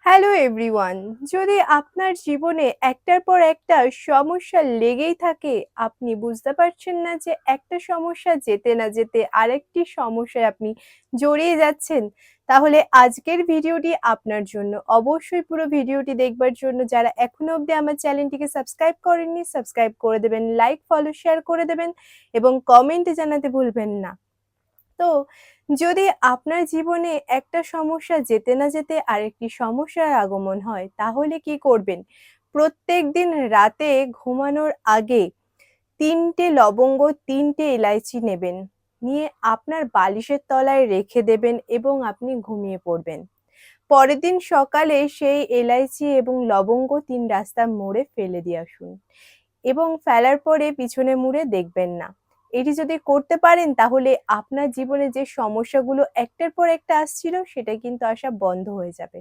Hello everyone. যদি আপনার জীবনে একটার পর একটা সমস্যা লেগেই থাকে, আপনি বুঝতে পারছেন না যে একটা সমস্যা যেতে না যেতে আরেকটি সমস্যায় আপনি জড়িয়ে যাচ্ছেন, তাহলে আজকের ভিডিওটি আপনার জন্য। অবশ্যই পুরো ভিডিওটি দেখবার জন্য যারা এখনো অবধি আমার চ্যানেলটিকে সাবস্ক্রাইব করেননি, সাবস্ক্রাইব করে দেবেন, লাইক, ফলো, শেয়ার করে দেবেন এবং কমেন্টে জানাতে ভুলবেন না। তো যদি আপনার জীবনে একটা সমস্যা যেতে না যেতে আরেকটি সমস্যার আগমন হয়, তাহলে কি করবেন? প্রত্যেকদিন রাতে ঘুমানোর আগে ৩ টে লবঙ্গ, ৩ টে এলাইচি নেবেন। নিয়ে আপনার বালিশের তলায় রেখে দেবেন এবং আপনি ঘুমিয়ে পড়বেন। পরের দিন সকালে সেই এলাইচি এবং লবঙ্গ ৩ রাস্তার মোড়ে ফেলে দিয়ে আসুন এবং ফেলার পরে পিছনে মুড়ে দেখবেন না। এটি যদি করতে পারেন, তাহলে আপনার জীবনে যে সমস্যাগুলো একটার পর একটা আসছিল সেটা কিন্তু আসা বন্ধ হয়ে যাবে।